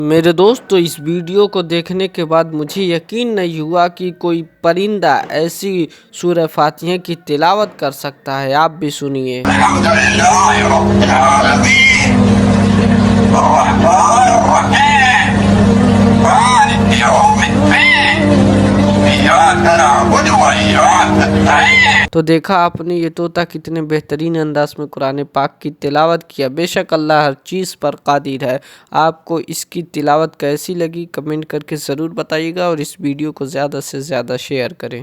मेरे दोस्तों, इस वीडियो को देखने के बाद मुझे यकीन नहीं हुआ कि कोई परिंदा ऐसी सूरह फातिहा की तिलावत कर सकता है। आप भी सुनिए। तो देखा आपने, ये तोता कितने बेहतरीन अंदाज में कुरान पाक की तिलावत किया। बेशक अल्लाह हर चीज़ पर कादिर है। आपको इसकी तिलावत कैसी लगी कमेंट करके ज़रूर बताइएगा और इस वीडियो को ज़्यादा से ज़्यादा शेयर करें।